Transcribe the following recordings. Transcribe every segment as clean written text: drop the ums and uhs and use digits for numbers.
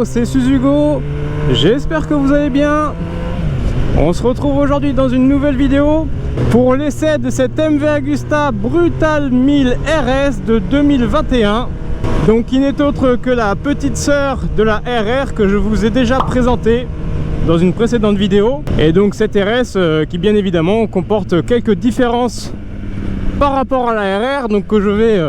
c'est Suzugo, j'espère que vous allez bien. On se retrouve aujourd'hui dans une nouvelle vidéo pour l'essai de cette MV Agusta Brutal 1000 RS de 2021. Donc qui n'est autre que la petite sœur de la RR que je vous ai déjà présentée dans une précédente vidéo. Et donc cette RS qui bien évidemment comporte quelques différences par rapport à la RR, donc que je vais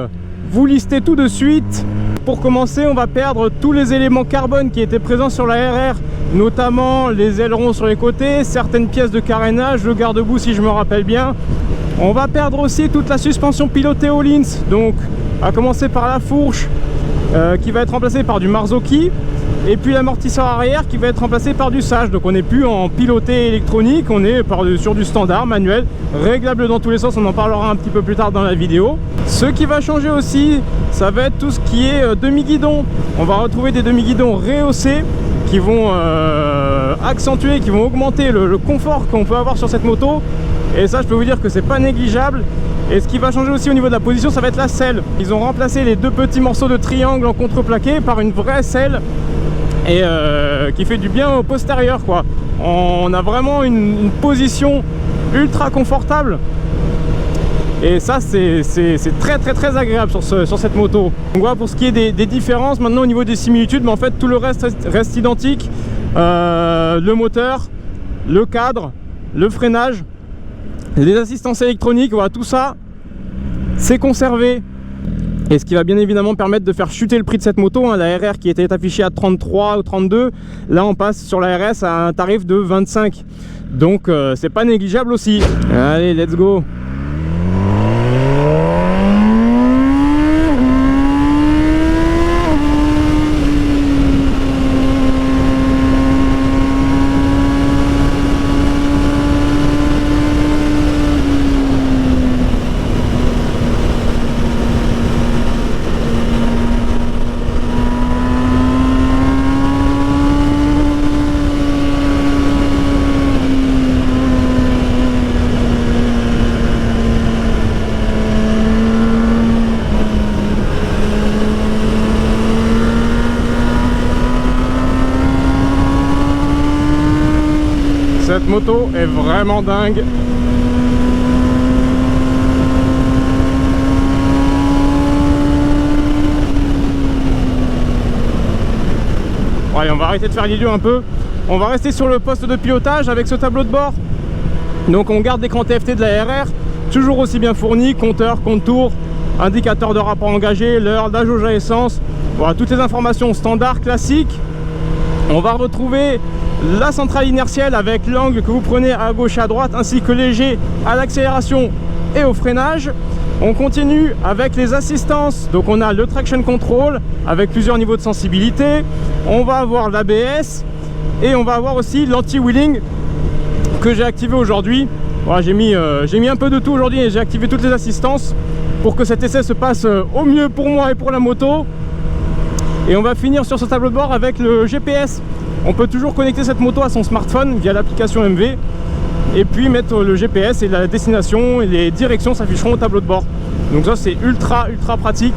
vous lister tout de suite. Pour commencer, on va perdre tous les éléments carbone qui étaient présents sur la RR, notamment les ailerons sur les côtés, certaines pièces de carénage, le garde-boue si je me rappelle bien. On va perdre aussi toute la suspension pilotée Öhlins, donc à commencer par la fourche qui va être remplacée par du Marzocchi, et puis l'amortisseur arrière qui va être remplacé par du Sage. Donc on n'est plus en piloté électronique, on est sur du standard manuel, réglable dans tous les sens, on en parlera un petit peu plus tard dans la vidéo. Ce qui va changer aussi, ça va être tout ce qui est demi-guidon. On va retrouver des demi-guidons rehaussés qui vont accentuer, qui vont augmenter le confort qu'on peut avoir sur cette moto. Et ça, je peux vous dire que c'est pas négligeable. Et ce qui va changer aussi au niveau de la position, ça va être la selle. Ils ont remplacé les deux petits morceaux de triangle en contreplaqué par une vraie selle, et qui fait du bien au postérieur, quoi. On a vraiment une position ultra confortable. Et ça c'est très agréable sur cette moto. Donc voilà pour ce qui est des différences. Maintenant au niveau des similitudes, mais en fait tout le reste reste identique. Le moteur, le cadre, le freinage, les assistances électroniques, voilà, tout ça c'est conservé. Et ce qui va bien évidemment permettre de faire chuter le prix de cette moto, hein. La RR qui était affichée à 33 ou 32, là on passe sur la RS à un tarif de 25. Donc c'est pas négligeable aussi. Allez, let's go. Cette moto est vraiment dingue. Bon, allez, on va arrêter de faire l'idiot un peu. On va rester sur le poste de pilotage avec ce tableau de bord. Donc on garde l'écran TFT de la RR, toujours aussi bien fourni, compteur, compte-tour, indicateur de rapport engagé, l'heure, la jauge à essence. Voilà, toutes les informations standards, classiques. On va retrouver la centrale inertielle avec l'angle que vous prenez à gauche et à droite, ainsi que léger à l'accélération et au freinage. On continue avec les assistances. Donc on a le traction control avec plusieurs niveaux de sensibilité. On va avoir l'ABS et on va avoir aussi l'anti-wheeling que j'ai activé aujourd'hui. Voilà, j'ai mis un peu de tout aujourd'hui et j'ai activé toutes les assistances pour que cet essai se passe au mieux pour moi et pour la moto. Et on va finir sur ce tableau de bord avec le GPS. On peut toujours connecter cette moto à son smartphone via l'application MV et puis mettre le GPS et la destination et les directions s'afficheront au tableau de bord. Donc ça c'est ultra pratique.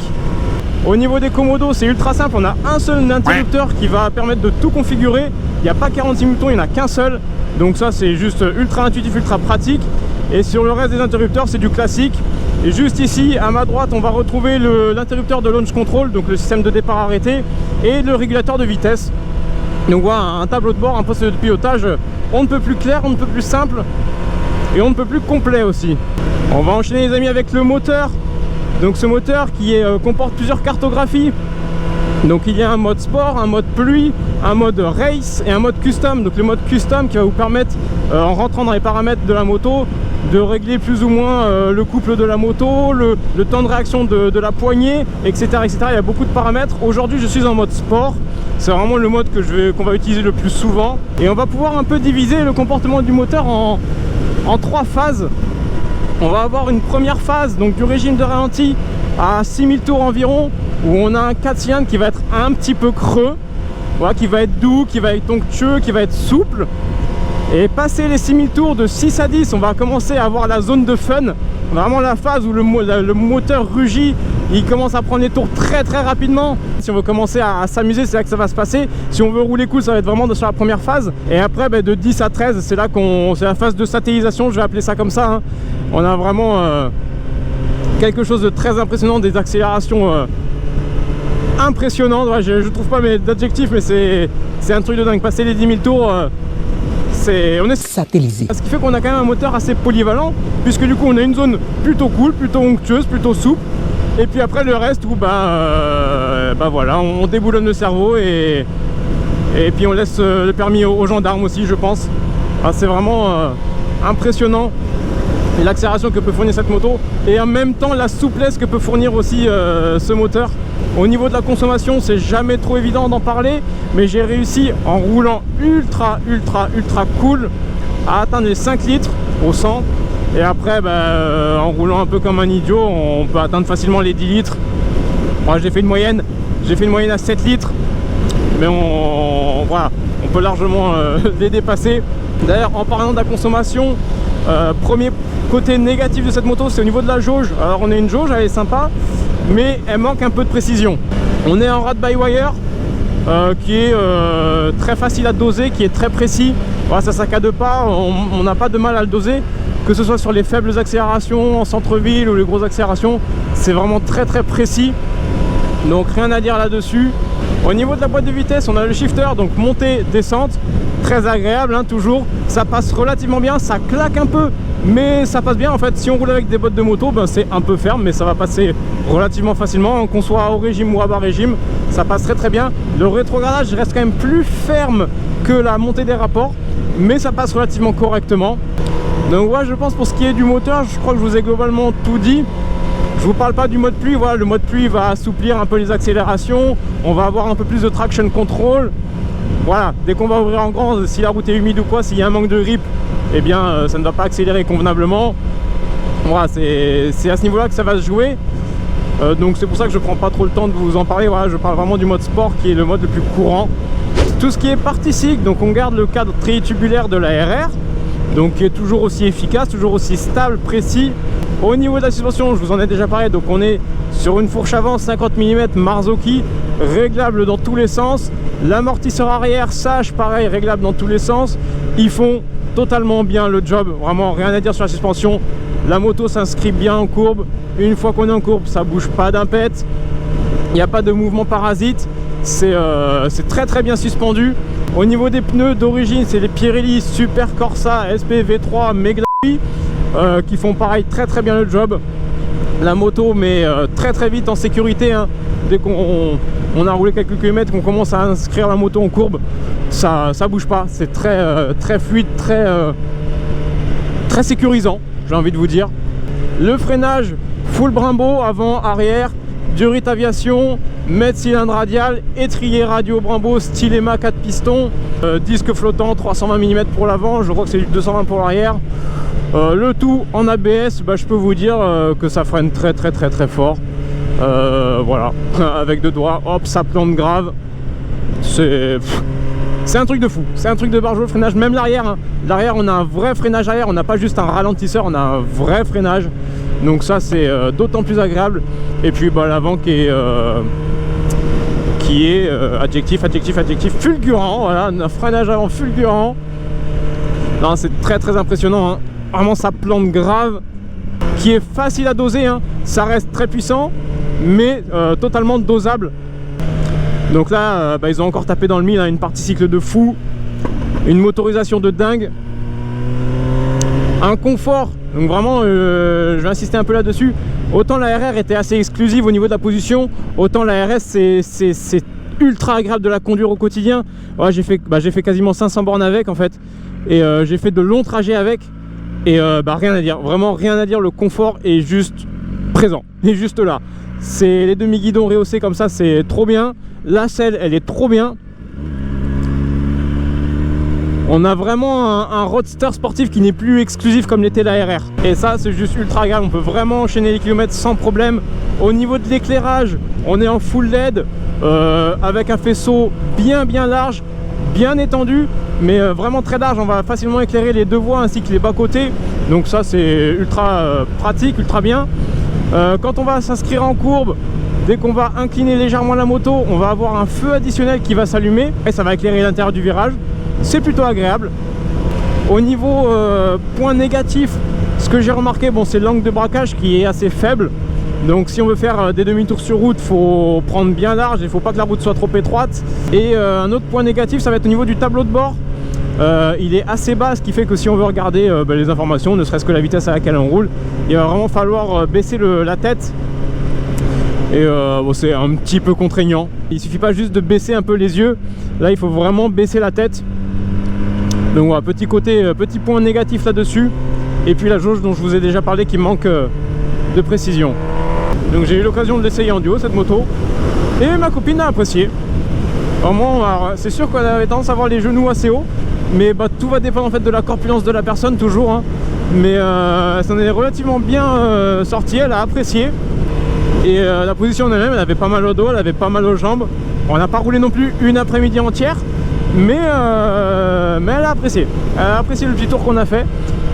Au niveau des commodos, c'est ultra simple, on a un seul interrupteur qui va permettre de tout configurer. Il n'y a pas 46 boutons, il n'y en a qu'un seul. Donc ça c'est juste ultra intuitif, ultra pratique. Et sur le reste des interrupteurs c'est du classique. Et juste ici à ma droite on va retrouver l'interrupteur de launch control, donc le système de départ arrêté, et le régulateur de vitesse. Donc voilà, un tableau de bord, un poste de pilotage on ne peut plus clair, on ne peut plus simple et on ne peut plus complet aussi. On va enchaîner les amis avec le moteur. Donc ce moteur qui comporte plusieurs cartographies. Donc il y a un mode sport, un mode pluie, un mode race et un mode custom. Donc le mode custom qui va vous permettre, en rentrant dans les paramètres de la moto, de régler plus ou moins le couple de la moto, le temps de réaction de la poignée, etc., etc. Il y a beaucoup de paramètres. Aujourd'hui je suis en mode sport. C'est vraiment le mode qu'on va utiliser le plus souvent. Et on va pouvoir un peu diviser le comportement du moteur en 3 phases. On va avoir une première phase, donc du régime de ralenti à 6000 tours environ, où on a un 4 cylindres qui va être un petit peu creux, voilà, qui va être doux, qui va être onctueux, qui va être souple. Et passer les 6000 tours de 6 à 10, on va commencer à avoir la zone de fun, vraiment la phase où le moteur rugit, il commence à prendre les tours très très rapidement. Si on veut commencer à s'amuser, c'est là que ça va se passer. Si on veut rouler cool, ça va être vraiment sur la première phase. Et après, de 10 à 13, c'est là c'est la phase de satellisation, je vais appeler ça comme ça, hein. On a vraiment quelque chose de très impressionnant, des accélérations impressionnantes. Ouais, je trouve pas d'adjectifs, mais c'est un truc de dingue. Passer les 10 000 tours, on est satellisé. Ce qui fait qu'on a quand même un moteur assez polyvalent, puisque du coup on a une zone plutôt cool, plutôt onctueuse, plutôt souple. Et puis après le reste où voilà, on déboulonne le cerveau et puis on laisse le permis aux gendarmes aussi, je pense. C'est vraiment impressionnant l'accélération que peut fournir cette moto et en même temps la souplesse que peut fournir aussi ce moteur. Au niveau de la consommation, c'est jamais trop évident d'en parler, mais j'ai réussi en roulant ultra cool à atteindre les 5 litres au 100. Et après, en roulant un peu comme un idiot, on peut atteindre facilement les 10 litres. Moi, j'ai fait une moyenne à 7 litres, mais voilà, on peut largement les dépasser. D'ailleurs, en parlant de la consommation, premier côté négatif de cette moto, c'est au niveau de la jauge. Alors, on a une jauge, elle est sympa, mais elle manque un peu de précision. On est en ride-by-wire qui est très facile à doser, qui est très précis. Voilà, ça saccade pas, on n'a pas de mal à le doser, que ce soit sur les faibles accélérations en centre-ville ou les grosses accélérations. C'est vraiment très précis, donc rien à dire là-dessus. Au niveau de la boîte de vitesse, on a le shifter, donc montée, descente, très agréable, hein, toujours. Ça passe relativement bien, ça claque un peu, mais ça passe bien. En fait, si on roule avec des bottes de moto, c'est un peu ferme, mais ça va passer relativement facilement, qu'on soit au régime ou à bas régime, ça passe très bien. Le rétrogradage reste quand même plus ferme que la montée des rapports, mais ça passe relativement correctement. Donc ouais, je pense pour ce qui est du moteur, je crois que je vous ai globalement tout dit. Je vous parle pas du mode pluie. Voilà, le mode pluie va assouplir un peu les accélérations, on va avoir un peu plus de traction control. Voilà, dès qu'on va ouvrir en grand, si la route est humide ou quoi, s'il y a un manque de grip, eh bien ça ne va pas accélérer convenablement. Voilà, c'est à ce niveau là que ça va se jouer. Donc c'est pour ça que je prends pas trop le temps de vous en parler. Voilà, je parle vraiment du mode sport qui est le mode le plus courant. Tout ce qui est partie cycle, donc on garde le cadre tritubulaire de la RR, donc qui est toujours aussi efficace, toujours aussi stable, précis. Au niveau de la suspension, je vous en ai déjà parlé, donc on est sur une fourche avant 50 mm Marzocchi, réglable dans tous les sens. L'amortisseur arrière sage, pareil, réglable dans tous les sens. Ils font totalement bien le job, vraiment rien à dire sur la suspension. La moto s'inscrit bien en courbe. Une fois qu'on est en courbe, ça bouge pas d'un pet. Il n'y a pas de mouvement parasite. C'est très bien suspendu. Au niveau des pneus d'origine, c'est les Pirelli Super Corsa SP V3 Meglavi qui font pareil très bien le job. La moto met très vite en sécurité, hein. Dès qu'on a roulé quelques kilomètres, qu'on commence à inscrire la moto en courbe, ça bouge pas. C'est très fluide, très sécurisant, j'ai envie de vous dire. Le freinage full Brembo, avant, arrière, Durit Aviation, mètre cylindre radial, étrier radio Brembo, style EMA 4 pistons, disque flottant 320 mm pour l'avant, je crois que c'est 220 pour l'arrière. Le tout en ABS, je peux vous dire que ça freine très fort. Voilà, avec deux doigts, hop, ça plante grave. C'est un truc de fou, c'est un truc de barjot le freinage, même l'arrière, hein. L'arrière, on a un vrai freinage arrière, on n'a pas juste un ralentisseur, on a un vrai freinage. Donc ça, c'est d'autant plus agréable. Et puis l'avant qui est adjectif fulgurant, voilà, un freinage avant fulgurant. Non, c'est très impressionnant, hein. Vraiment, ça plante grave, qui est facile à doser, hein. Ça reste très puissant, mais totalement dosable. Donc là, ils ont encore tapé dans le mille, hein, une partie cycle de fou, une motorisation de dingue, un confort. Donc vraiment, je vais insister un peu là-dessus. Autant la RR était assez exclusive au niveau de la position, autant la RS c'est ultra agréable de la conduire au quotidien. Ouais, j'ai fait quasiment 500 bornes avec en fait, et j'ai fait de longs trajets avec, et rien à dire, vraiment rien à dire. Le confort est juste présent, il est juste là. C'est les demi-guidons rehaussés comme ça, c'est trop bien. La selle, elle est trop bien. On a vraiment un roadster sportif qui n'est plus exclusif comme l'était la RR. Et ça, c'est juste ultra agréable. On peut vraiment enchaîner les kilomètres sans problème. Au niveau de l'éclairage, on est en full LED avec un faisceau bien large, bien étendu, mais vraiment très large. On va facilement éclairer les deux voies ainsi que les bas-côtés. Donc ça, c'est ultra pratique, ultra bien. Quand on va s'inscrire en courbe, dès qu'on va incliner légèrement la moto, on va avoir un feu additionnel qui va s'allumer et ça va éclairer l'intérieur du virage. C'est plutôt agréable. Au niveau point négatif, ce que j'ai remarqué, bon, c'est l'angle de braquage qui est assez faible. Donc si on veut faire des demi-tours sur route, il faut prendre bien large, il ne faut pas que la route soit trop étroite. Et un autre point négatif, ça va être au niveau du tableau de bord. Il est assez bas, ce qui fait que si on veut regarder les informations, ne serait-ce que la vitesse à laquelle on roule, il va vraiment falloir baisser la tête. Et bon, c'est un petit peu contraignant. Il suffit pas juste de baisser un peu les yeux, là il faut vraiment baisser la tête. Donc voilà, petit point négatif là-dessus. Et puis la jauge dont je vous ai déjà parlé qui manque de précision. Donc j'ai eu l'occasion de l'essayer en duo cette moto. Et ma copine a apprécié. Vraiment, c'est sûr qu'elle avait tendance à avoir les genoux assez hauts. Mais bah, tout va dépendre en fait de la corpulence de la personne toujours. Hein. Mais elle s'en est relativement bien sortie, elle a apprécié. Et la position en elle-même, elle avait pas mal au dos, elle avait pas mal aux jambes. On n'a pas roulé non plus une après-midi entière. Mais elle a apprécié. Elle a apprécié le petit tour qu'on a fait.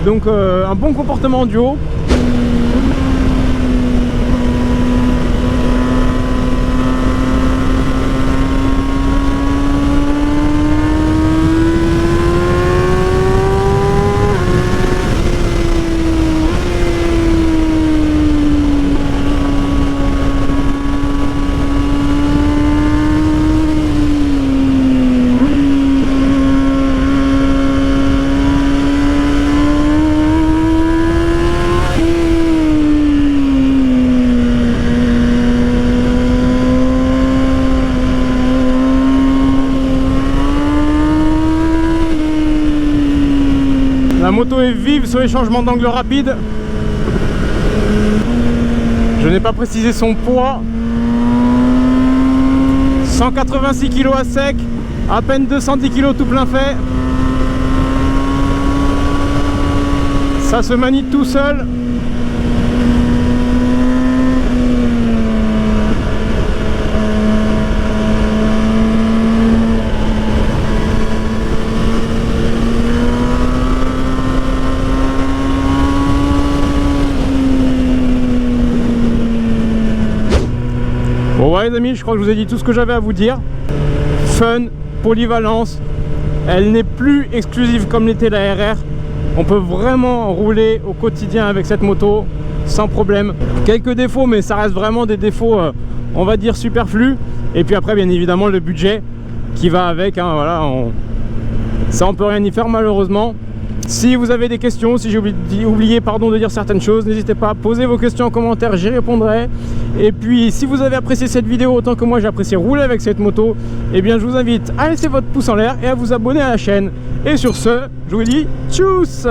Donc un bon comportement en duo. La moto est vive sur les changements d'angle rapide. Je n'ai pas précisé son poids. 186 kg à sec, à peine 210 kg tout plein fait. Ça se manie tout seul. Bon ouais les amis, je crois que je vous ai dit tout ce que j'avais à vous dire. Fun, polyvalence, elle n'est plus exclusive comme l'était la RR. On peut vraiment rouler au quotidien avec cette moto sans problème. Quelques défauts, mais ça reste vraiment des défauts on va dire superflus. Et puis après bien évidemment le budget qui va avec, hein, voilà, ça on peut rien y faire malheureusement. Si vous avez des questions, si j'ai oublié pardon, de dire certaines choses, n'hésitez pas à poser vos questions en commentaire, j'y répondrai. Et puis si vous avez apprécié cette vidéo autant que moi j'ai apprécié rouler avec cette moto, eh bien je vous invite à laisser votre pouce en l'air et à vous abonner à la chaîne. Et sur ce, je vous dis tchuss!